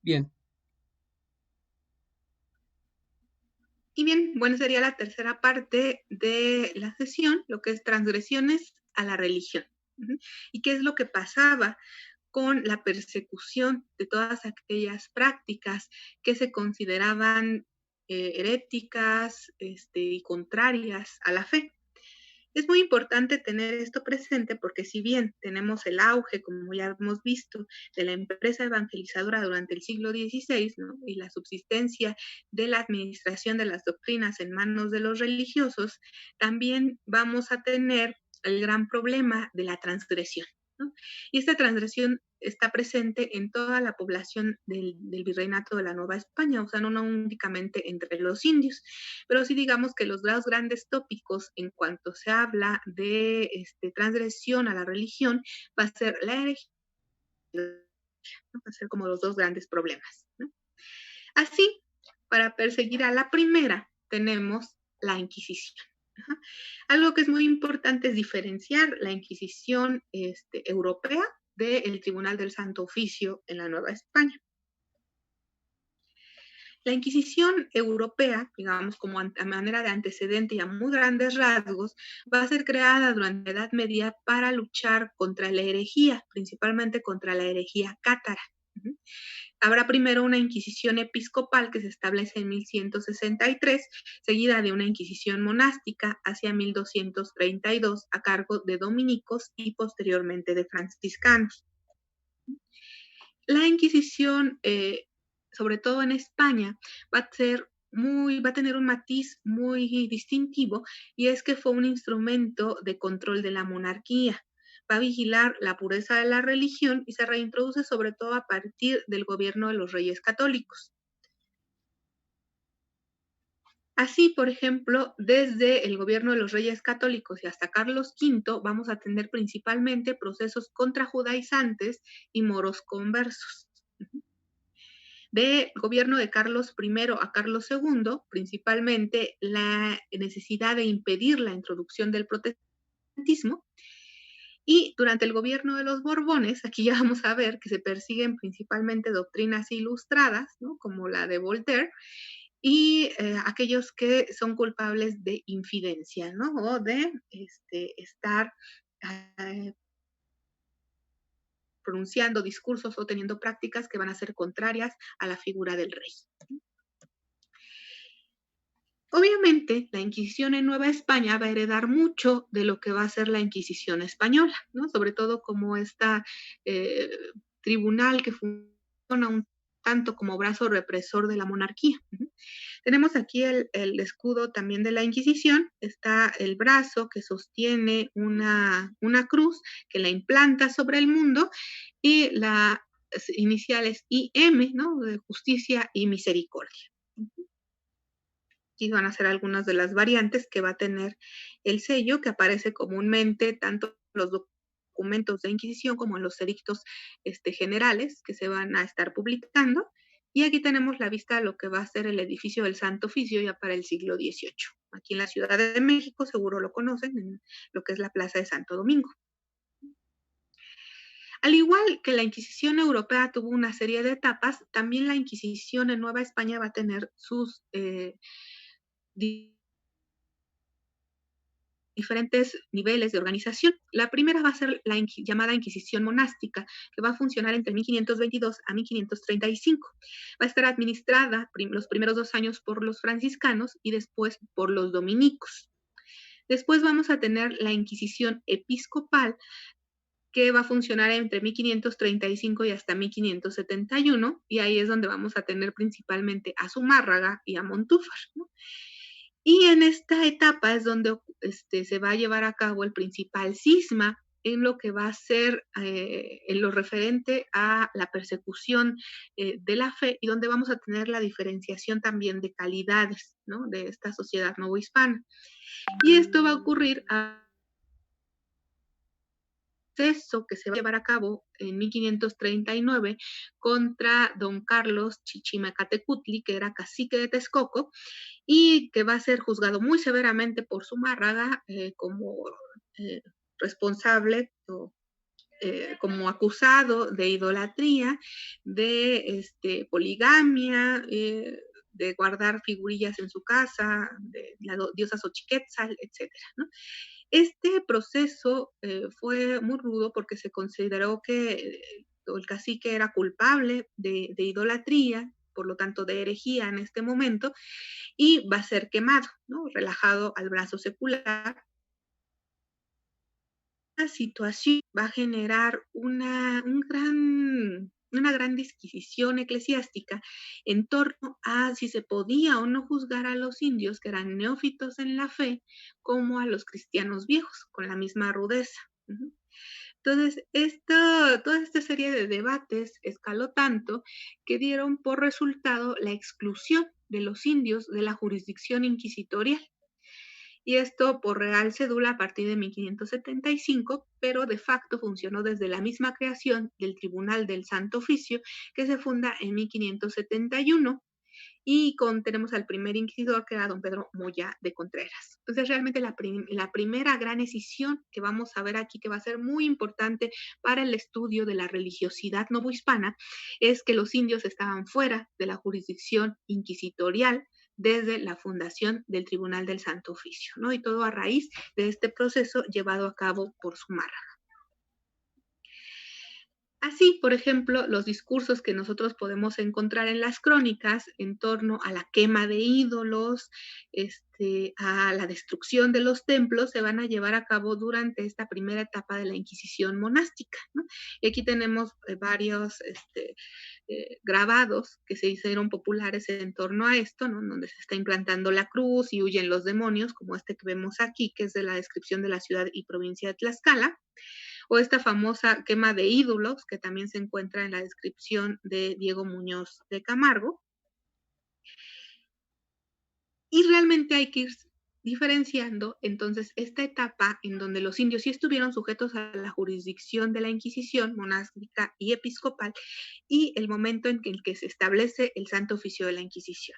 Bien. Y bien, bueno, sería la tercera parte de la sesión, lo que es transgresiones a la religión. ¿Y qué es lo que pasaba con la persecución de todas aquellas prácticas que se consideraban heréticas y contrarias a la fe? Es muy importante tener esto presente porque si bien tenemos el auge, como ya hemos visto, de la empresa evangelizadora durante el siglo XVI, ¿no? Y la subsistencia de la administración de las doctrinas en manos de los religiosos, también vamos a tener el gran problema de la transgresión, ¿no? Y esta transgresión está presente en toda la población del virreinato de la Nueva España, o sea, no únicamente entre los indios, pero sí digamos que los dos grandes tópicos en cuanto se habla de transgresión a la religión va a ser la herejía, ¿no? Va a ser como los dos grandes problemas, ¿no? Así, para perseguir a la primera, tenemos la Inquisición. Ajá. Algo que es muy importante es diferenciar la Inquisición europea del Tribunal del Santo Oficio en la Nueva España. La Inquisición europea, digamos como a manera de antecedente y a muy grandes rasgos, va a ser creada durante la Edad Media para luchar contra la herejía, principalmente contra la herejía cátara. Habrá primero una Inquisición episcopal que se establece en 1163, seguida de una Inquisición monástica hacia 1232 a cargo de dominicos y posteriormente de franciscanos. La Inquisición, sobre todo en España, va a tener un matiz muy distintivo, y es que fue un instrumento de control de la monarquía. Va a vigilar la pureza de la religión y se reintroduce sobre todo a partir del gobierno de los reyes católicos. Así, por ejemplo, desde el gobierno de los reyes católicos y hasta Carlos V, vamos a tener principalmente procesos contra judaizantes y moros conversos. Del gobierno de Carlos I a Carlos II, principalmente la necesidad de impedir la introducción del protestantismo. Y durante el gobierno de los Borbones, aquí ya vamos a ver que se persiguen principalmente doctrinas ilustradas, ¿no? Como la de Voltaire, y aquellos que son culpables de infidencia, ¿no? O de estar eh, pronunciando discursos o teniendo prácticas que van a ser contrarias a la figura del rey. Obviamente, la Inquisición en Nueva España va a heredar mucho de lo que va a ser la Inquisición española, ¿no? Sobre todo como esta eh, tribunal que funciona un tanto como brazo represor de la monarquía. Tenemos aquí el escudo también de la Inquisición, está el brazo que sostiene una cruz que la implanta sobre el mundo, y las iniciales IM, ¿no? De justicia y misericordia. Aquí van a ser algunas de las variantes que va a tener el sello, que aparece comúnmente tanto en los documentos de Inquisición como en los edictos generales que se van a estar publicando. Y aquí tenemos la vista de lo que va a ser el edificio del Santo Oficio ya para el siglo XVIII. Aquí en la Ciudad de México, seguro lo conocen, en lo que es la Plaza de Santo Domingo. Al igual que la Inquisición europea tuvo una serie de etapas, también la Inquisición en Nueva España va a tener sus diferentes niveles de organización. La primera va a ser la llamada Inquisición monástica, que va a funcionar entre 1522 a 1535. Va a estar administrada los primeros 2 años por los franciscanos y después por los dominicos. Después vamos a tener la Inquisición episcopal, que va a funcionar entre 1535 y hasta 1571, y ahí es donde vamos a tener principalmente a Zumárraga y a Montúfar, ¿no? Y en esta etapa es donde se va a llevar a cabo el principal cisma en lo que va a ser en lo referente a la persecución de la fe, y donde vamos a tener la diferenciación también de calidades, ¿no? De esta sociedad novohispana. Y esto va a ocurrir a proceso que se va a llevar a cabo en 1539 contra don Carlos Chichimecatecutli, que era cacique de Texcoco, y que va a ser juzgado muy severamente por Zumárraga como responsable como acusado de idolatría, de poligamia, de guardar figurillas en su casa, de la diosa Xochiquetzal, etcétera, ¿no? Este proceso fue muy rudo porque se consideró que el cacique era culpable de idolatría, por lo tanto de herejía en este momento, y va a ser quemado, ¿no? Relajado al brazo secular. La situación va a generar una gran disquisición eclesiástica en torno a si se podía o no juzgar a los indios que eran neófitos en la fe como a los cristianos viejos, con la misma rudeza. Entonces, toda esta serie de debates escaló tanto que dieron por resultado la exclusión de los indios de la jurisdicción inquisitorial. Y esto por Real Cédula a partir de 1575, pero de facto funcionó desde la misma creación del Tribunal del Santo Oficio, que se funda en 1571, y tenemos al primer inquisidor, que era don Pedro Moya de Contreras. Entonces, realmente la primera gran escisión que vamos a ver aquí, que va a ser muy importante para el estudio de la religiosidad novohispana, es que los indios estaban fuera de la jurisdicción inquisitorial desde la fundación del Tribunal del Santo Oficio, ¿no? Y todo a raíz de este proceso llevado a cabo por Zumárraga. Así, por ejemplo, los discursos que nosotros podemos encontrar en las crónicas en torno a la quema de ídolos, a la destrucción de los templos, se van a llevar a cabo durante esta primera etapa de la Inquisición monástica, ¿no? Y aquí tenemos varios grabados que se hicieron populares en torno a esto, ¿no? Donde se está implantando la cruz y huyen los demonios, como este que vemos aquí, que es de la descripción de la ciudad y provincia de Tlaxcala, o esta famosa quema de ídolos, que también se encuentra en la descripción de Diego Muñoz de Camargo. Y realmente hay que ir diferenciando entonces esta etapa en donde los indios sí estuvieron sujetos a la jurisdicción de la Inquisición monástica y episcopal, y el momento en el que se establece el Santo Oficio de la Inquisición.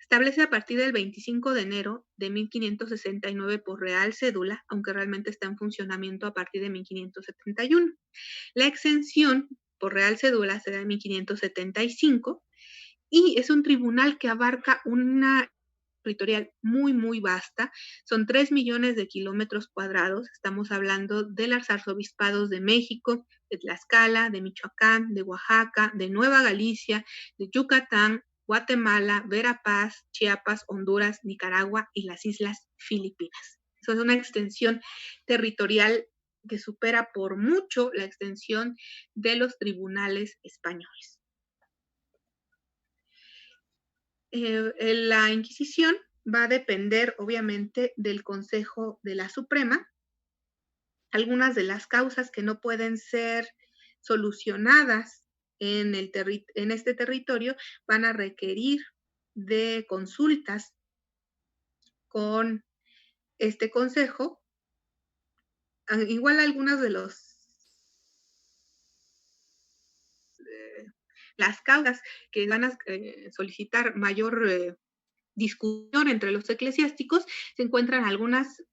Establece a partir del 25 de enero de 1569 por Real Cédula, aunque realmente está en funcionamiento a partir de 1571. La exención por Real Cédula se da en 1575 y es un tribunal que abarca una territorial muy, muy vasta. Son 3 millones de kilómetros cuadrados. Estamos hablando de los arzobispados de México, de Tlaxcala, de Michoacán, de Oaxaca, de Nueva Galicia, de Yucatán, Guatemala, Verapaz, Chiapas, Honduras, Nicaragua y las Islas Filipinas. Eso es una extensión territorial que supera por mucho la extensión de los tribunales españoles. La Inquisición va a depender, obviamente, del Consejo de la Suprema. Algunas de las causas que no pueden ser solucionadas en este territorio van a requerir de consultas con este consejo. Igual algunas de las causas que van a solicitar mayor discusión entre los eclesiásticos, se encuentran algunas,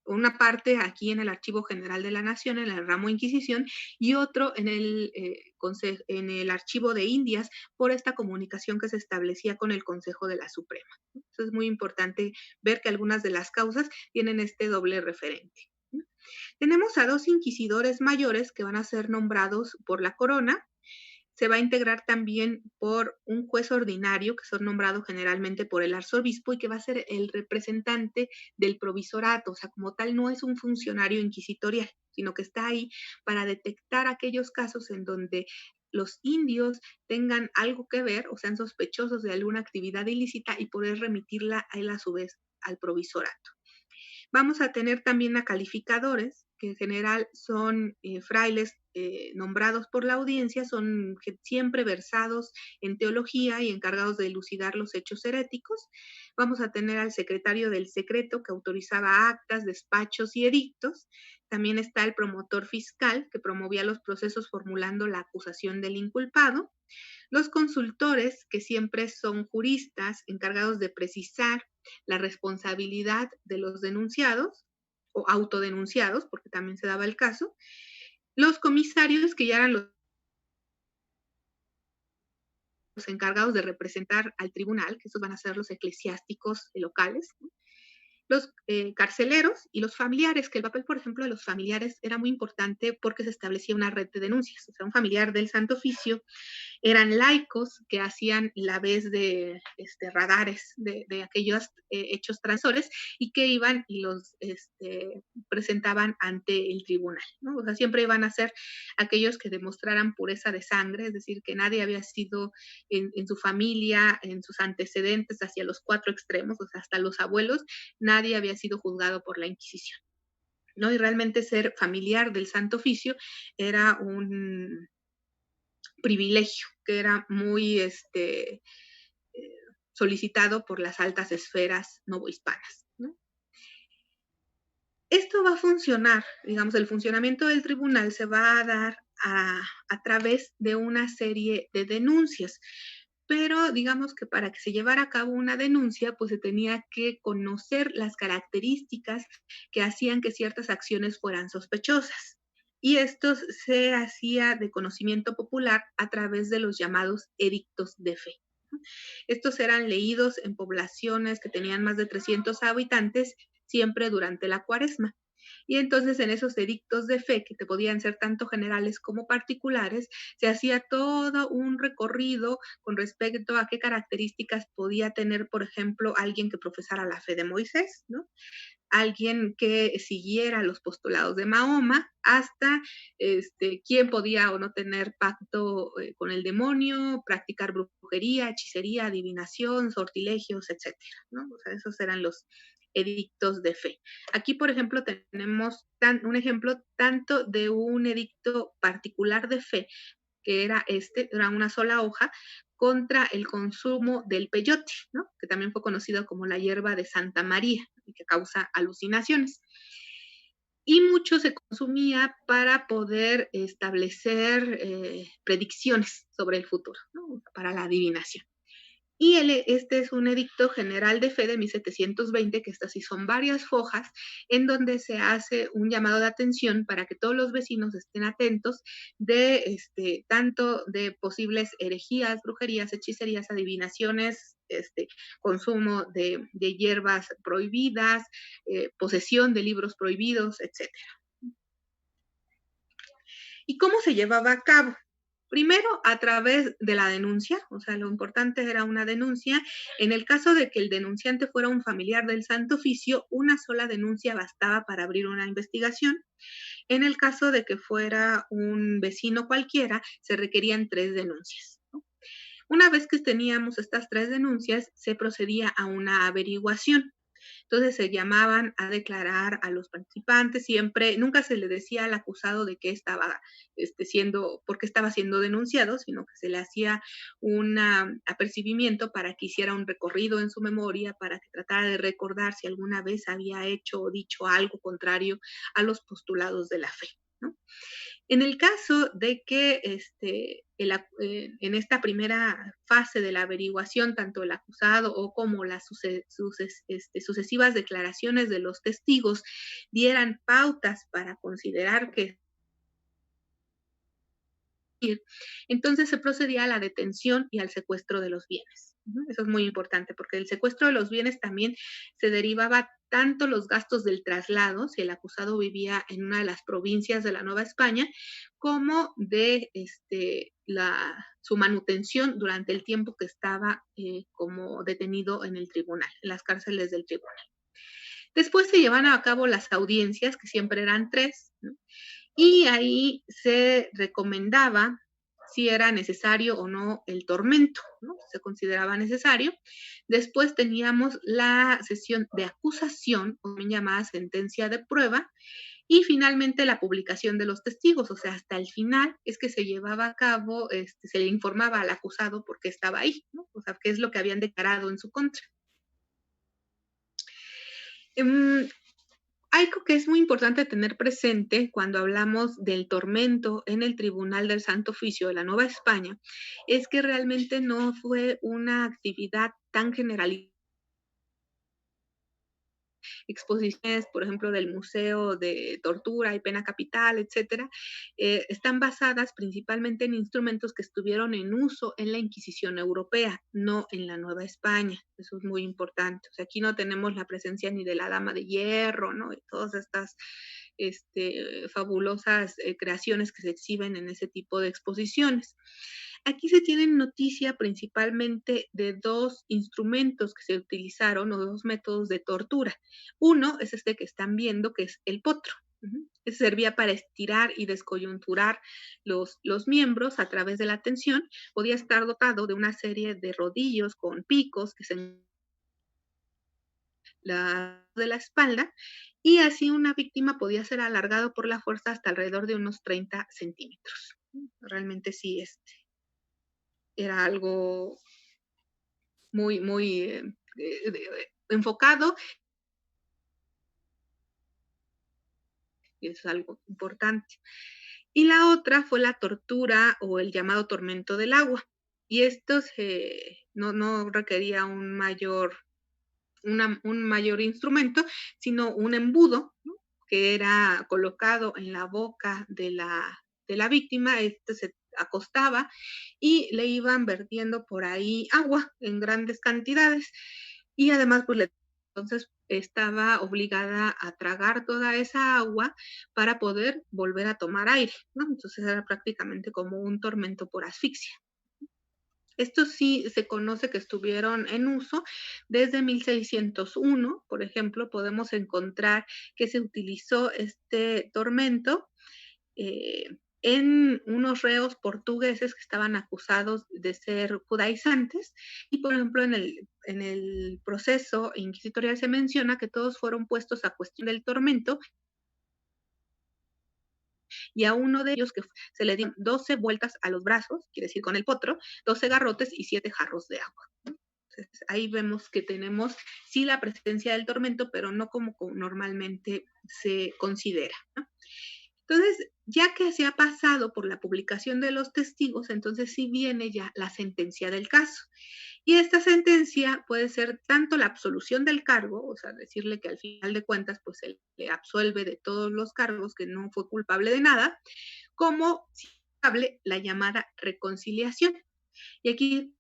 una parte aquí en el Archivo General de la Nación, en el ramo Inquisición, y otro en en el Archivo de Indias, por esta comunicación que se establecía con el Consejo de la Suprema. Entonces es muy importante ver que algunas de las causas tienen este doble referente. Tenemos a 2 inquisidores mayores que van a ser nombrados por la corona. Se va a integrar también por un juez ordinario, que son nombrados generalmente por el arzobispo y que va a ser el representante del provisorato. O sea, como tal, no es un funcionario inquisitorial, sino que está ahí para detectar aquellos casos en donde los indios tengan algo que ver o sean sospechosos de alguna actividad ilícita y poder remitirla a él a su vez al provisorato. Vamos a tener también a calificadores, que en general son frailes nombrados por la audiencia, son siempre versados en teología y encargados de elucidar los hechos heréticos. Vamos a tener al secretario del secreto, que autorizaba actas, despachos y edictos. También está el promotor fiscal, que promovía los procesos formulando la acusación del inculpado. Los consultores, que siempre son juristas encargados de precisar la responsabilidad de los denunciados o autodenunciados, porque también se daba el caso. Los comisarios, que ya eran los encargados de representar al tribunal, que esos van a ser los eclesiásticos locales, ¿no? Los carceleros y los familiares, que el papel, por ejemplo, de los familiares era muy importante porque se establecía una red de denuncias. O sea, un familiar del Santo Oficio eran laicos que hacían la vez de radares de aquellos hechos transgresores y que iban y los presentaban ante el tribunal, ¿no? O sea, siempre iban a ser aquellos que demostraran pureza de sangre, es decir, que nadie había sido en su familia, en sus antecedentes hacia los cuatro extremos, o sea, hasta los abuelos, nadie había sido juzgado por la Inquisición, ¿no? Y realmente ser familiar del Santo Oficio era un privilegio que era muy solicitado por las altas esferas novohispanas, ¿no? Esto va a funcionar, digamos, el funcionamiento del tribunal se va a dar a través de una serie de denuncias, pero digamos que para que se llevara a cabo una denuncia, pues se tenía que conocer las características que hacían que ciertas acciones fueran sospechosas. Y esto se hacía de conocimiento popular a través de los llamados edictos de fe. Estos eran leídos en poblaciones que tenían más de 300 habitantes siempre durante la cuaresma. Y entonces en esos edictos de fe, que te podían ser tanto generales como particulares, se hacía todo un recorrido con respecto a qué características podía tener, por ejemplo, alguien que profesara la fe de Moisés, ¿no? Alguien que siguiera los postulados de Mahoma, hasta quién podía o no tener pacto con el demonio, practicar brujería, hechicería, adivinación, sortilegios, etcétera, ¿no? O sea, esos eran los edictos de fe. Aquí, por ejemplo, tenemos un ejemplo tanto de un edicto particular de fe, que era una sola hoja, contra el consumo del peyote, ¿no? Que también fue conocido como la hierba de Santa María, y que causa alucinaciones. Y mucho se consumía para poder establecer predicciones sobre el futuro, ¿no? Para la adivinación. Y este es un edicto general de fe de 1720, que estas sí son varias hojas, en donde se hace un llamado de atención para que todos los vecinos estén atentos de tanto de posibles herejías, brujerías, hechicerías, adivinaciones, consumo de hierbas prohibidas, posesión de libros prohibidos, etcétera. ¿Y cómo se llevaba a cabo? Primero, a través de la denuncia, o sea, lo importante era una denuncia. En el caso de que el denunciante fuera un familiar del Santo Oficio, una sola denuncia bastaba para abrir una investigación. En el caso de que fuera un vecino cualquiera, se requerían 3 denuncias, ¿no? Una vez que teníamos estas 3 denuncias, se procedía a una averiguación. Entonces se llamaban a declarar a los participantes, siempre, nunca se le decía al acusado de qué estaba por qué estaba siendo denunciado, sino que se le hacía un apercibimiento para que hiciera un recorrido en su memoria, para que tratara de recordar si alguna vez había hecho o dicho algo contrario a los postulados de la fe, ¿no? En el caso de que en esta primera fase de la averiguación, tanto el acusado o como las sucesivas declaraciones de los testigos dieran pautas para considerar que entonces se procedía a la detención y al secuestro de los bienes. Eso es muy importante porque del secuestro de los bienes también se derivaba tanto los gastos del traslado, si el acusado vivía en una de las provincias de la Nueva España, como de su manutención durante el tiempo que estaba como detenido en el tribunal, en las cárceles del tribunal. Después se llevan a cabo las audiencias, que siempre eran 3, ¿no? Y ahí se recomendaba si era necesario o no el tormento, ¿no? Se consideraba necesario. Después teníamos la sesión de acusación, o también llamada sentencia de prueba, y finalmente la publicación de los testigos, o sea, hasta el final es que se llevaba a cabo, se le informaba al acusado por qué estaba ahí, ¿no? O sea, qué es lo que habían declarado en su contra. Algo que es muy importante tener presente cuando hablamos del tormento en el Tribunal del Santo Oficio de la Nueva España es que realmente no fue una actividad tan generalizada exposiciones, por ejemplo, del Museo de Tortura y Pena Capital, etcétera, están basadas principalmente en instrumentos que estuvieron en uso en la Inquisición europea, no en la Nueva España. Eso es muy importante. O sea, aquí no tenemos la presencia ni de la Dama de Hierro, ¿no? Y todas estas fabulosas creaciones que se exhiben en ese tipo de exposiciones. Aquí se tiene noticia principalmente de dos instrumentos que se utilizaron o dos métodos de tortura. Uno es este que están viendo, que es el potro. Ese servía para estirar y descoyunturar los miembros a través de la tensión. Podía estar dotado de una serie de rodillos con picos que se de la espalda, y así una víctima podía ser alargado por la fuerza hasta alrededor de unos 30 centímetros. Realmente sí, era algo muy, muy enfocado, y es algo importante. Y la otra fue la tortura o el llamado tormento del agua. Y esto no requería un mayor instrumento, sino un embudo, ¿no? Que era colocado en la boca de la víctima. Este se acostaba y le iban vertiendo por ahí agua en grandes cantidades, y además pues entonces estaba obligada a tragar toda esa agua para poder volver a tomar aire, ¿no? Entonces era prácticamente como un tormento por asfixia. Estos sí se conoce que estuvieron en uso desde 1601. Por ejemplo, podemos encontrar que se utilizó este tormento en unos reos portugueses que estaban acusados de ser judaizantes. Y, por ejemplo, en el proceso inquisitorial se menciona que todos fueron puestos a cuestión del tormento, y a uno de ellos que se le dieron 12 vueltas a los brazos, quiere decir con el potro, 12 garrotes y 7 jarros de agua. Entonces, ahí vemos que tenemos sí la presencia del tormento, pero no como normalmente se considera, ¿no? Entonces, ya que se ha pasado por la publicación de los testigos, entonces sí viene ya la sentencia del caso. Y esta sentencia puede ser tanto la absolución del cargo, o sea, decirle que al final de cuentas, pues se le absuelve de todos los cargos, que no fue culpable de nada, como si hable la llamada reconciliación. Y aquí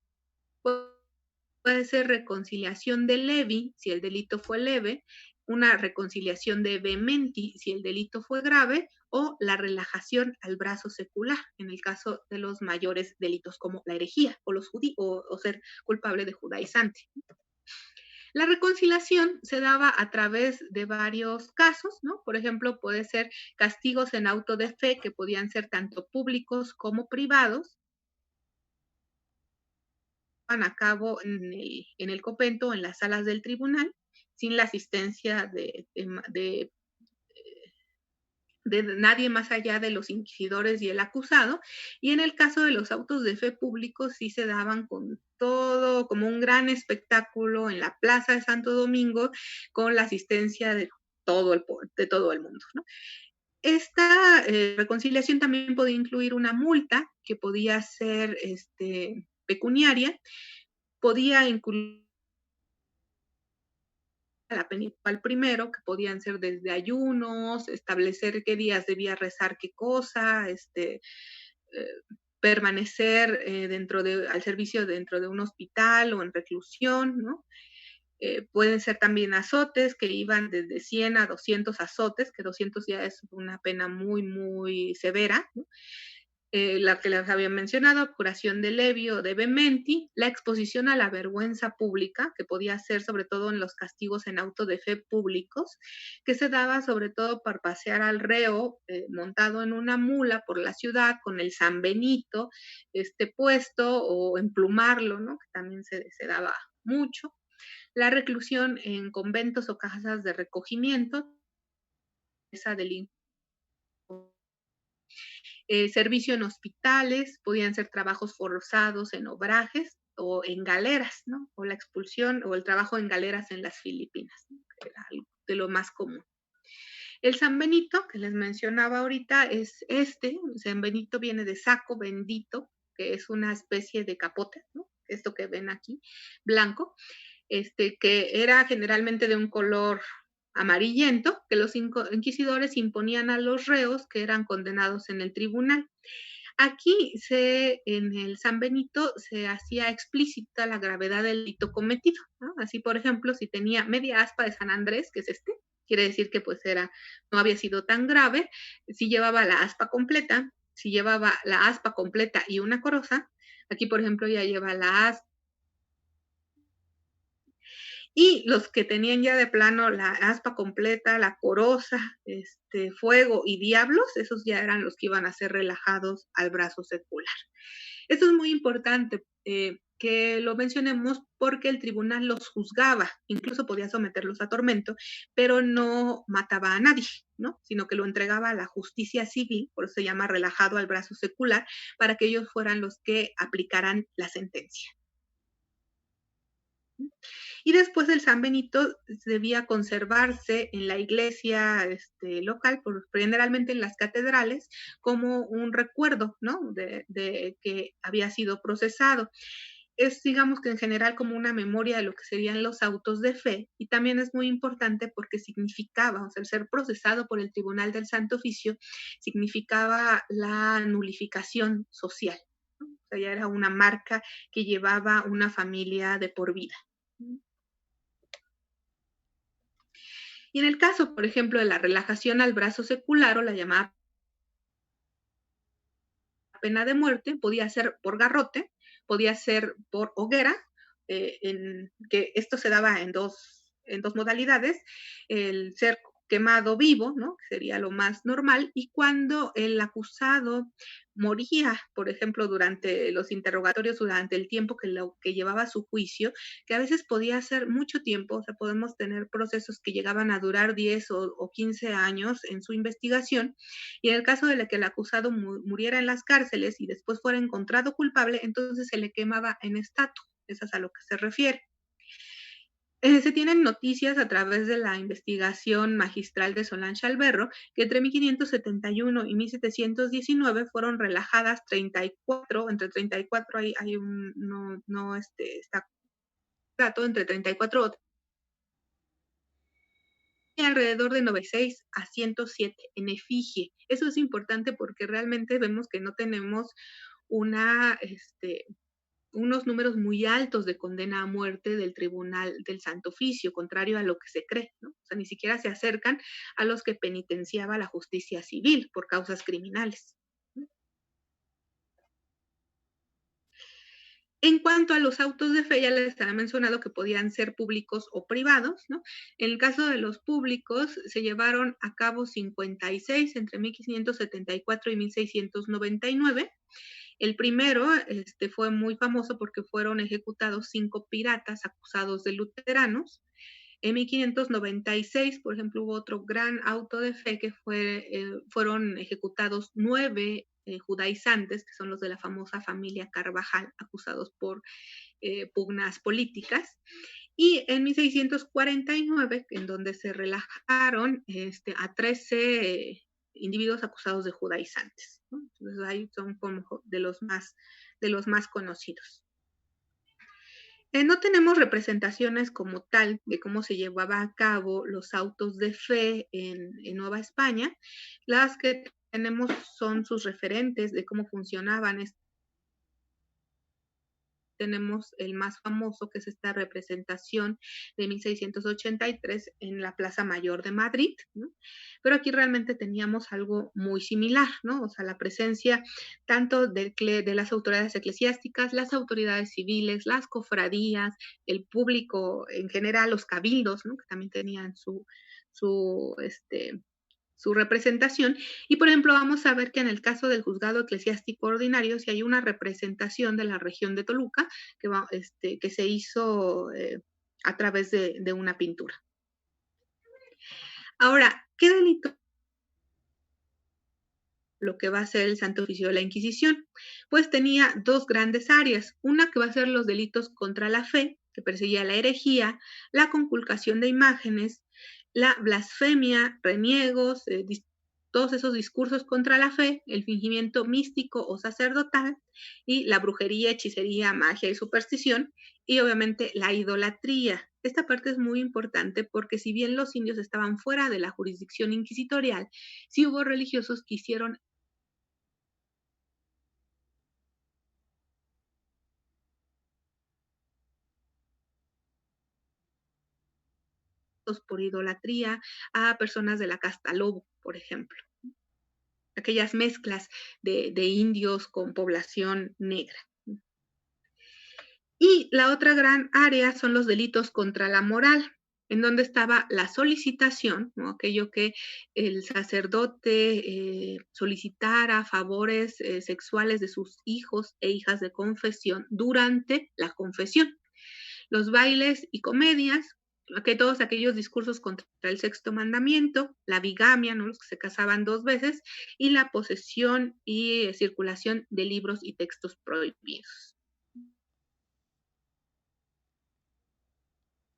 puede ser reconciliación de levi, si el delito fue leve, una reconciliación de vehementi, si el delito fue grave, o la relajación al brazo secular, en el caso de los mayores delitos como la herejía o, o ser culpable de judaizante. La reconciliación se daba a través de varios casos, ¿no? Por ejemplo, puede ser castigos en auto de fe, que podían ser tanto públicos como privados, a cabo en el convento, en las salas del tribunal, sin la asistencia de nadie más allá de los inquisidores y el acusado. Y en el caso de los autos de fe públicos sí se daban con todo, como un gran espectáculo en la Plaza de Santo Domingo, con la asistencia de todo el mundo, ¿no? Esta reconciliación también podía incluir una multa que podía ser pecuniaria, podía incluir la penitencial primero, que podían ser desde ayunos, establecer qué días debía rezar qué cosa, permanecer al servicio dentro de un hospital o en reclusión, ¿no? Pueden ser también azotes que iban desde 100 a 200 azotes, que 200 ya es una pena muy, muy severa, ¿no? La que les había mencionado, curación de levi o de vehementi, la exposición a la vergüenza pública, que podía ser sobre todo en los castigos en auto de fe públicos, que se daba sobre todo por pasear al reo montado en una mula por la ciudad con el San Benito puesto, o emplumarlo, ¿no? Que también se daba mucho. La reclusión en conventos o casas de recogimiento, esa delincuencia, servicio en hospitales, podían ser trabajos forzados en obrajes o en galeras, ¿no? O la expulsión o el trabajo en galeras en las Filipinas, ¿no? Que era algo de lo más común. El San Benito, que les mencionaba ahorita, es San Benito viene de saco bendito, que es una especie de capote, ¿no? Esto que ven aquí, blanco, que era generalmente de un color amarillento que los inquisidores imponían a los reos que eran condenados en el tribunal. Aquí en el San Benito se hacía explícita la gravedad del delito cometido, ¿no? Así, por ejemplo, si tenía media aspa de San Andrés, que es quiere decir que pues no había sido tan grave. Si llevaba la aspa completa, si llevaba la aspa completa y una coroza, aquí, por ejemplo, ya lleva la aspa. Y los que tenían ya de plano la aspa completa, la coroza, fuego y diablos, esos ya eran los que iban a ser relajados al brazo secular. Esto es muy importante que lo mencionemos porque el tribunal los juzgaba, incluso podía someterlos a tormento, pero no mataba a nadie, ¿no? Sino que lo entregaba a la justicia civil, por eso se llama relajado al brazo secular, para que ellos fueran los que aplicaran la sentencia. Y después el San Benito debía conservarse en la iglesia local, generalmente en las catedrales, como un recuerdo, ¿no? De que había sido procesado. Es, digamos que en general, como una memoria de lo que serían los autos de fe, y también es muy importante porque significaba, o sea, el ser procesado por el Tribunal del Santo Oficio significaba la nulificación social, ¿no? O sea, ya era una marca que llevaba una familia de por vida. Y en el caso, por ejemplo, de la relajación al brazo secular o la llamada pena de muerte, podía ser por garrote, podía ser por hoguera, que esto se daba en dos modalidades, el ser quemado vivo, ¿no? Que sería lo más normal, y cuando el acusado moría, por ejemplo, durante los interrogatorios, durante el tiempo que llevaba su juicio, que a veces podía ser mucho tiempo, o sea, podemos tener procesos que llegaban a durar 10 o 15 años en su investigación, y en el caso de que el acusado muriera en las cárceles y después fuera encontrado culpable, entonces se le quemaba en estatua. Eso es a lo que se refiere. Se tienen noticias a través de la investigación magistral de Solange Alberro que entre 1571 y 1719 fueron relajadas 34, entre 34 hay un, no está dato, entre 34 y alrededor de 96 a 107 en efigie. Eso es importante porque realmente vemos que no tenemos unos números muy altos de condena a muerte del Tribunal del Santo Oficio, contrario a lo que se cree, ¿no? O sea, ni siquiera se acercan a los que penitenciaba la justicia civil por causas criminales. En cuanto a los autos de fe, ya les había mencionado que podían ser públicos o privados, ¿no? En el caso de los públicos, se llevaron a cabo 56 entre 1574 y 1699. El primero fue muy famoso porque fueron ejecutados 5 piratas acusados de luteranos. En 1596, por ejemplo, hubo otro gran auto de fe que fueron ejecutados 9 judaizantes, que son los de la famosa familia Carvajal, acusados por pugnas políticas. Y en 1649, en donde se relajaron a 13 individuos acusados de judaizantes, ¿no? Entonces ahí son como de los más conocidos. No tenemos representaciones como tal de cómo se llevaba a cabo los autos de fe en Nueva España. Las que tenemos son sus referentes de cómo funcionaban. Tenemos el más famoso, que es esta representación de 1683 en la Plaza Mayor de Madrid, ¿no? Pero aquí realmente teníamos algo muy similar, ¿no? O sea, la presencia tanto de las autoridades eclesiásticas, las autoridades civiles, las cofradías, el público en general, los cabildos, ¿no? Que también tenían su representación. Y, por ejemplo, vamos a ver que en el caso del juzgado eclesiástico ordinario, si hay una representación de la región de Toluca que se hizo a través de una pintura. Ahora, ¿qué delito lo que va a ser el Santo Oficio de la Inquisición? Pues tenía 2 grandes áreas. Una que va a ser los delitos contra la fe, que perseguía la herejía, la conculcación de imágenes, la blasfemia, reniegos, todos esos discursos contra la fe, el fingimiento místico o sacerdotal, y la brujería, hechicería, magia y superstición, y obviamente la idolatría. Esta parte es muy importante porque si bien los indios estaban fuera de la jurisdicción inquisitorial, sí hubo religiosos que hicieron por idolatría a personas de la casta lobo, por ejemplo. Aquellas mezclas de indios con población negra. Y la otra gran área son los delitos contra la moral, en donde estaba la solicitación, ¿no? Aquello que el sacerdote solicitara favores sexuales de sus hijos e hijas de confesión durante la confesión. Los bailes y comedias, que todos aquellos discursos contra el sexto mandamiento, la bigamia, ¿no? Los que se casaban 2 veces, y la posesión y circulación de libros y textos prohibidos.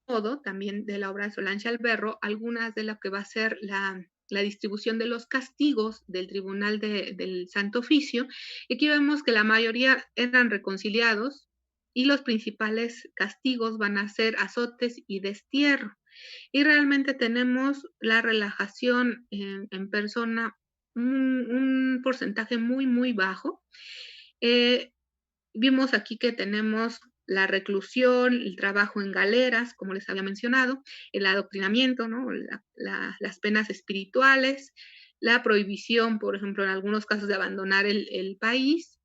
Modo, también de la obra de Solange Alberro, algunas de lo que va a ser la distribución de los castigos del Tribunal del Santo Oficio. Y aquí vemos que la mayoría eran reconciliados y los principales castigos van a ser azotes y destierro. Y realmente tenemos la relajación en persona, un porcentaje muy, muy bajo. Eh, Vimos aquí que tenemos la reclusión, el trabajo en galeras, como les había mencionado, el adoctrinamiento, ¿no? Las penas espirituales, la prohibición, por ejemplo, en algunos casos de abandonar el país,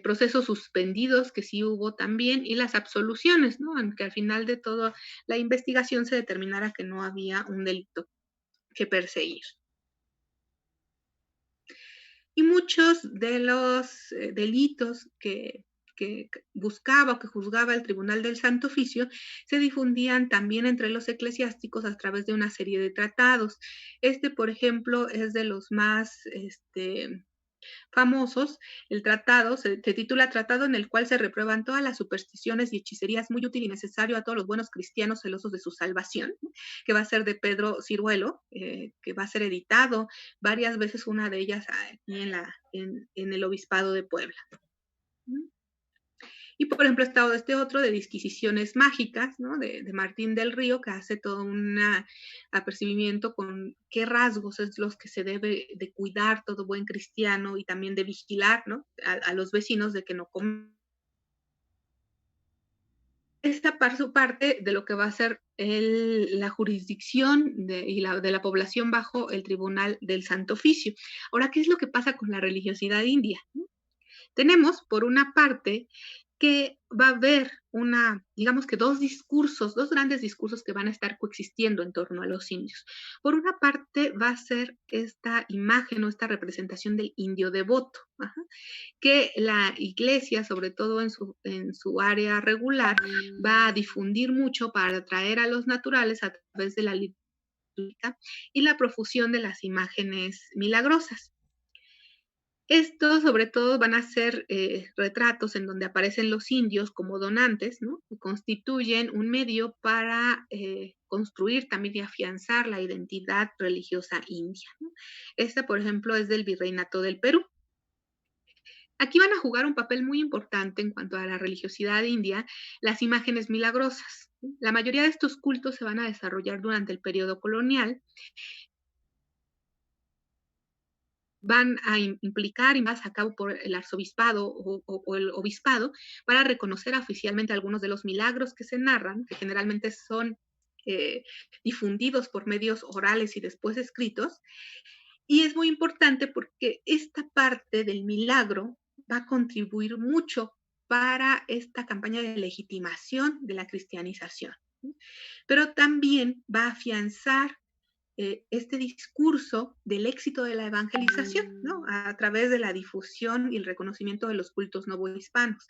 procesos suspendidos que sí hubo también, y las absoluciones, ¿no? Aunque al final de todo la investigación se determinara que no había un delito que perseguir. Y muchos de los delitos que buscaba o que juzgaba el Tribunal del Santo Oficio se difundían también entre los eclesiásticos a través de una serie de tratados. Por ejemplo, es de los más famosos. El tratado se titula Tratado en el cual se reprueban todas las supersticiones y hechicerías, muy útil y necesario a todos los buenos cristianos celosos de su salvación, que va a ser de Pedro Ciruelo, que va a ser editado varias veces, una de ellas aquí en el Obispado de Puebla. Y por ejemplo, está este otro de disquisiciones mágicas, ¿no? De Martín del Río, que hace todo un apercibimiento con qué rasgos es los que se debe de cuidar todo buen cristiano y también de vigilar, ¿no? A los vecinos de que no comen. Esta parte de lo que va a ser la jurisdicción de la población bajo el Tribunal del Santo Oficio. Ahora, ¿qué es lo que pasa con la religiosidad india? Tenemos, por una parte, que va a haber digamos que dos grandes discursos que van a estar coexistiendo en torno a los indios. Por una parte va a ser esta imagen o esta representación del indio devoto, que la iglesia, sobre todo en su área regular, va a difundir mucho para atraer a los naturales a través de la liturgia y la profusión de las imágenes milagrosas. Estos, sobre todo, van a ser retratos en donde aparecen los indios como donantes, ¿no? Y constituyen un medio para construir también y afianzar la identidad religiosa india, ¿no? Por ejemplo, es del Virreinato del Perú. Aquí van a jugar un papel muy importante en cuanto a la religiosidad india, las imágenes milagrosas. La mayoría de estos cultos se van a desarrollar durante el periodo colonial, van a implicar y más a cabo por el arzobispado o el obispado para reconocer oficialmente algunos de los milagros que se narran, que generalmente son difundidos por medios orales y después escritos. Y es muy importante porque esta parte del milagro va a contribuir mucho para esta campaña de legitimación de la cristianización, pero también va a afianzar este discurso del éxito de la evangelización, ¿no? A través de la difusión y el reconocimiento de los cultos novohispanos,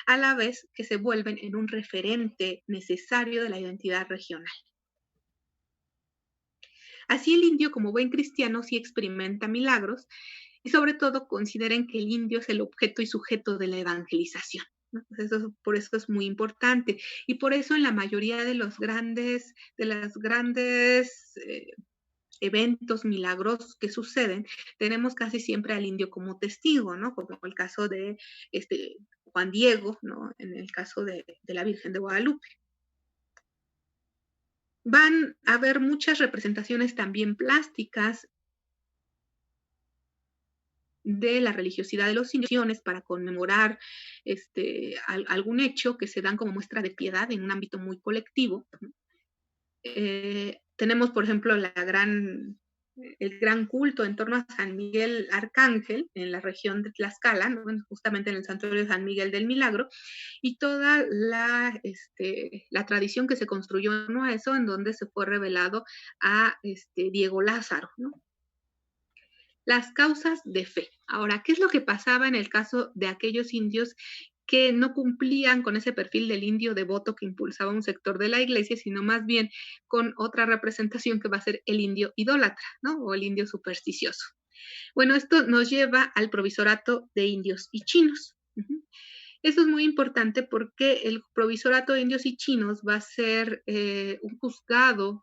a la vez que se vuelven en un referente necesario de la identidad regional. Así el indio, como buen cristiano, sí experimenta milagros y sobre todo consideren que el indio es el objeto y sujeto de la evangelización, ¿no? Por eso es muy importante. Y por eso en la mayoría de las grandes eventos milagrosos que suceden, tenemos casi siempre al indio como testigo, ¿no? Como el caso de Juan Diego, ¿no? En el caso de la Virgen de Guadalupe. van a haber muchas representaciones también plásticas de la religiosidad de los indios para conmemorar algún hecho que se dan como muestra de piedad en un ámbito muy colectivo. Tenemos, por ejemplo, el gran culto en torno a San Miguel Arcángel en la región de Tlaxcala, ¿no? Justamente en el santuario de San Miguel del Milagro, y toda la tradición que se construyó en torno a eso, en donde se fue revelado a Diego Lázaro, ¿no? Las causas de fe. Ahora, ¿qué es lo que pasaba en el caso de aquellos indios que no cumplían con ese perfil del indio devoto que impulsaba un sector de la iglesia, sino más bien con otra representación que va a ser el indio idólatra, ¿no? O el indio supersticioso? Bueno, esto nos lleva al provisorato de indios y chinos. Esto es muy importante porque el provisorato de indios y chinos va a ser un juzgado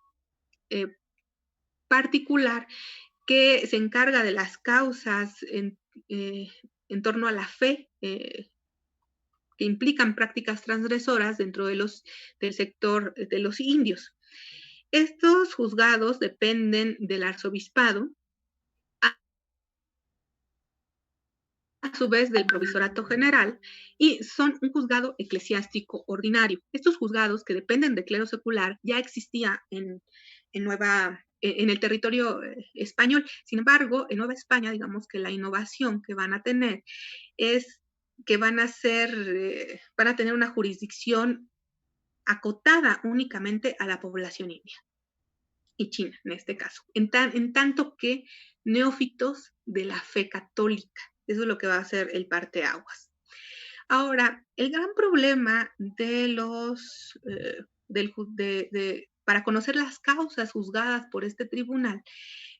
particular que se encarga de las causas en torno a la fe que implican prácticas transgresoras dentro del sector de los indios. Estos juzgados dependen del arzobispado, a su vez del provisorato general, y son un juzgado eclesiástico ordinario. Estos juzgados, que dependen del clero secular, ya existía en el territorio español. Sin embargo, en Nueva España, digamos que la innovación que van a tener es que van a tener una jurisdicción acotada únicamente a la población india y china, en este caso, en tanto que neófitos de la fe católica. Eso es lo que va a ser el parteaguas. Ahora, el gran problema para conocer las causas juzgadas por este tribunal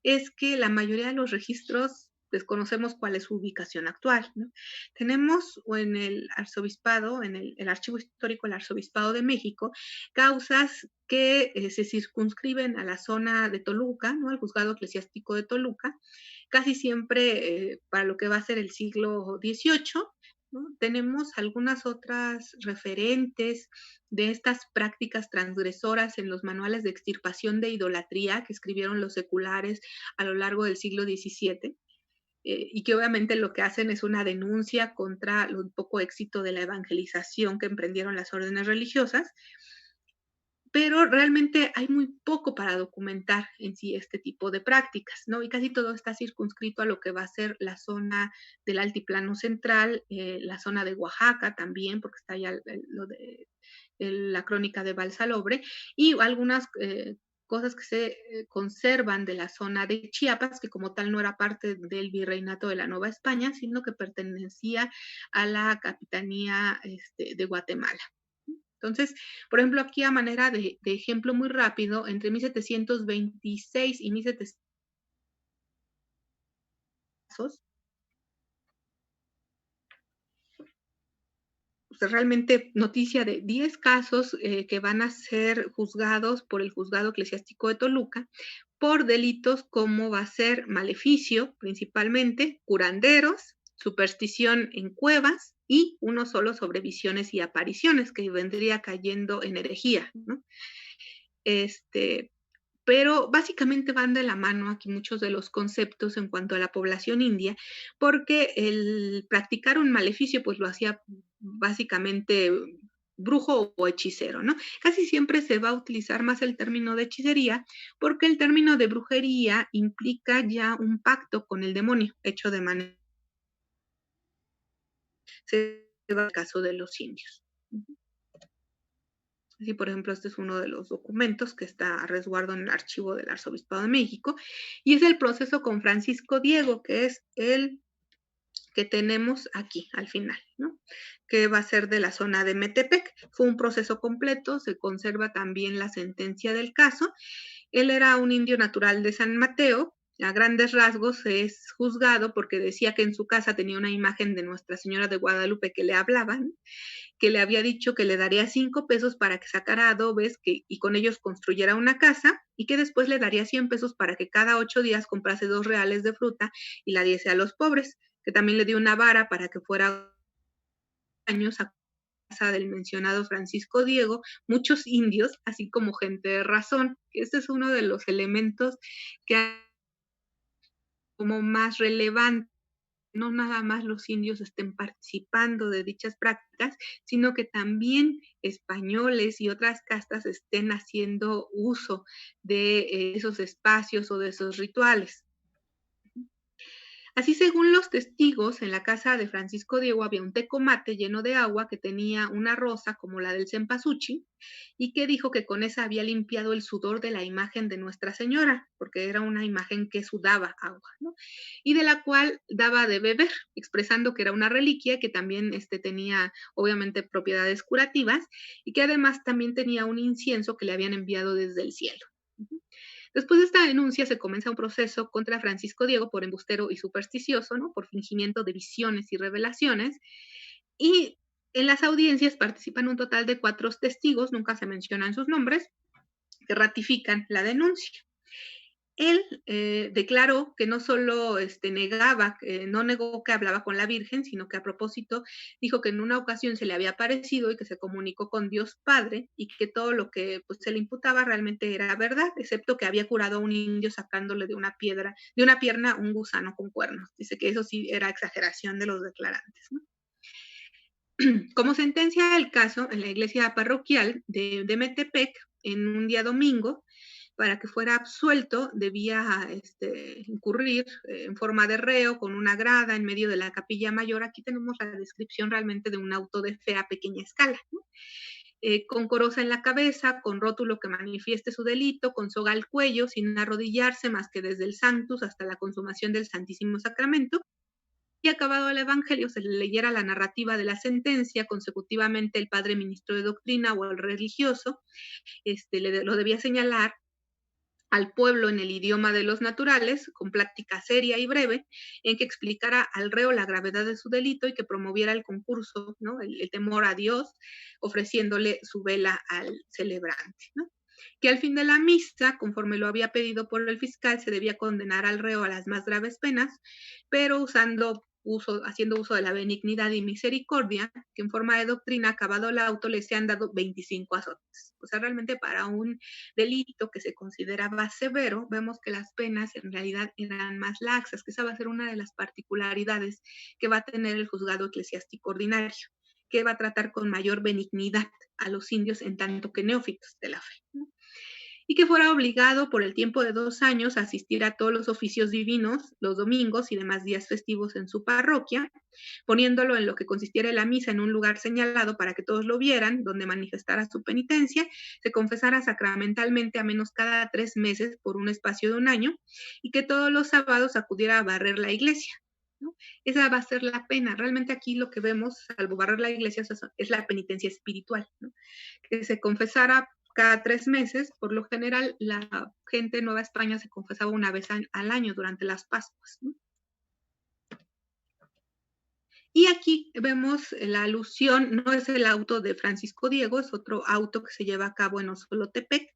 es que la mayoría de los registros desconocemos cuál es su ubicación actual, ¿no? Tenemos en el arzobispado, en el archivo histórico del Arzobispado de México, causas que se circunscriben a la zona de Toluca, ¿no? Al juzgado eclesiástico de Toluca, casi siempre para lo que va a ser el siglo XVIII, ¿no? Tenemos algunas otras referentes de estas prácticas transgresoras en los manuales de extirpación de idolatría que escribieron los seculares a lo largo del siglo XVII, y que obviamente lo que hacen es una denuncia contra el poco éxito de la evangelización que emprendieron las órdenes religiosas, pero realmente hay muy poco para documentar en sí este tipo de prácticas, ¿no? Y casi todo está circunscrito a lo que va a ser la zona del altiplano central, la zona de Oaxaca también, porque está ya la crónica de Valsalobre, y algunas cosas que se conservan de la zona de Chiapas, que como tal no era parte del virreinato de la Nueva España, sino que pertenecía a la capitanía de Guatemala. Entonces, por ejemplo, aquí a manera de ejemplo muy rápido, entre 1726 y 1700, realmente noticia de 10 casos que van a ser juzgados por el juzgado eclesiástico de Toluca por delitos como va a ser maleficio, principalmente, curanderos, superstición en cuevas y uno solo sobre visiones y apariciones, que vendría cayendo en herejía, ¿no? Pero básicamente van de la mano aquí muchos de los conceptos en cuanto a la población india, porque el practicar un maleficio pues lo hacía básicamente brujo o hechicero, ¿no? Casi siempre se va a utilizar más el término de hechicería, porque el término de brujería implica ya un pacto con el demonio, hecho de manera, se va al caso de los indios. Así, por ejemplo, este es uno de los documentos que está a resguardo en el archivo del Arzobispado de México, y es el proceso con Francisco Diego, que es el que tenemos aquí al final, ¿no? Que va a ser de la zona de Metepec. Fue un proceso completo, se conserva también la sentencia del caso. Él era un indio natural de San Mateo. A grandes rasgos es juzgado porque decía que en su casa tenía una imagen de Nuestra Señora de Guadalupe que le hablaban, que le había dicho que le daría 5 pesos para que sacara adobes y con ellos construyera una casa, y que después le daría 100 pesos para que cada 8 días comprase 2 reales de fruta y la diese a los pobres, que también le dio una vara para que fuera años a casa del mencionado Francisco Diego muchos indios, así como gente de razón. Este es uno de los elementos que como más relevante, no nada más los indios estén participando de dichas prácticas, sino que también españoles y otras castas estén haciendo uso de esos espacios o de esos rituales. Así, según los testigos, en la casa de Francisco Diego había un tecomate lleno de agua que tenía una rosa como la del cempasúchil y que dijo que con esa había limpiado el sudor de la imagen de Nuestra Señora, porque era una imagen que sudaba agua, ¿no? Y de la cual daba de beber, expresando que era una reliquia que también tenía obviamente propiedades curativas y que además también tenía un incienso que le habían enviado desde el cielo. Después de esta denuncia se comienza un proceso contra Francisco Diego por embustero y supersticioso, ¿no? Por fingimiento de visiones y revelaciones. Y en las audiencias participan un total de 4 testigos, nunca se mencionan sus nombres, que ratifican la denuncia. Él declaró que no solo negaba, no negó que hablaba con la Virgen, sino que a propósito dijo que en una ocasión se le había aparecido y que se comunicó con Dios Padre y que todo lo que pues, se le imputaba realmente era verdad, excepto que había curado a un indio sacándole de una pierna un gusano con cuernos. Dice que eso sí era exageración de los declarantes, ¿no? Como sentencia el caso, en la iglesia parroquial de Metepec, en un día domingo, para que fuera absuelto, debía incurrir en forma de reo con una grada en medio de la capilla mayor. Aquí tenemos la descripción realmente de un auto de fe a pequeña escala, ¿no? Con coroza en la cabeza, con rótulo que manifieste su delito, con soga al cuello, sin arrodillarse más que desde el Sanctus hasta la consumación del Santísimo Sacramento. Y acabado el evangelio, se le leyera la narrativa de la sentencia, consecutivamente el padre ministro de doctrina o el religioso lo debía señalar al pueblo en el idioma de los naturales, con plática seria y breve, en que explicara al reo la gravedad de su delito y que promoviera el concurso, ¿no? El temor a Dios, ofreciéndole su vela al celebrante, ¿no? Que al fin de la misa, conforme lo había pedido por el fiscal, se debía condenar al reo a las más graves penas, pero haciendo uso de la benignidad y misericordia, que en forma de doctrina, acabado el auto, les han dado 25 azotes. O sea, realmente para un delito que se consideraba severo, vemos que las penas en realidad eran más laxas, que esa va a ser una de las particularidades que va a tener el juzgado eclesiástico ordinario, que va a tratar con mayor benignidad a los indios en tanto que neófitos de la fe, ¿no? Y que fuera obligado por el tiempo de 2 años a asistir a todos los oficios divinos, los domingos y demás días festivos en su parroquia, poniéndolo en lo que consistiera la misa en un lugar señalado para que todos lo vieran, donde manifestara su penitencia, se confesara sacramentalmente a menos cada 3 meses por un espacio de 1 año, y que todos los sábados acudiera a barrer la iglesia, ¿no? Esa va a ser la pena. Realmente aquí lo que vemos, salvo barrer la iglesia, es la penitencia espiritual, ¿no? Que se confesara cada 3 meses. Por lo general, la gente de Nueva España se confesaba una vez al año durante las Pascuas, ¿no? Y aquí vemos la alusión, no es el auto de Francisco Diego, es otro auto que se lleva a cabo en Osolotepec,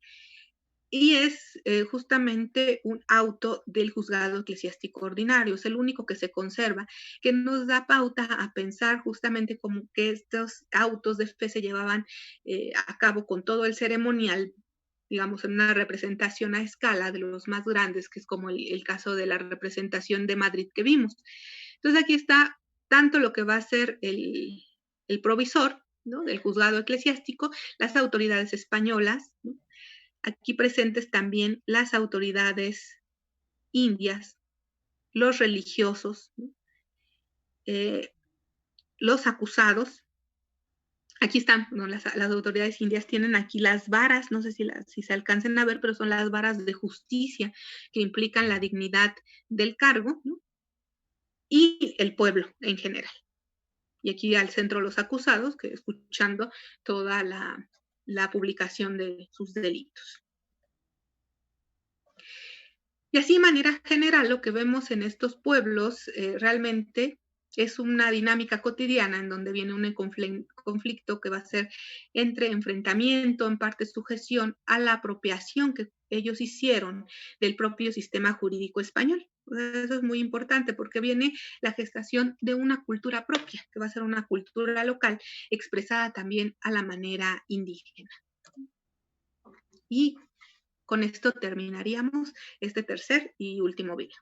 y es justamente un auto del juzgado eclesiástico ordinario, es el único que se conserva, que nos da pauta a pensar justamente como que estos autos de fe se llevaban a cabo con todo el ceremonial, digamos, en una representación a escala de los más grandes, que es como el caso de la representación de Madrid que vimos. Entonces aquí está tanto lo que va a ser el provisor, ¿no? Del juzgado eclesiástico, las autoridades españolas, ¿no? Aquí presentes también las autoridades indias, los religiosos, ¿no? Los acusados. Aquí están, ¿no? Las autoridades indias tienen aquí las varas, no sé si se alcancen a ver, pero son las varas de justicia que implican la dignidad del cargo, ¿no? Y el pueblo en general. Y aquí al centro los acusados, que escuchando toda la publicación de sus delitos. Y así, de manera general, lo que vemos en estos pueblos realmente es una dinámica cotidiana en donde viene un conflicto que va a ser entre enfrentamiento, en parte sujeción a la apropiación que ellos hicieron del propio sistema jurídico español. Eso es muy importante porque viene la gestación de una cultura propia, que va a ser una cultura local expresada también a la manera indígena. Y con esto terminaríamos este tercer y último video.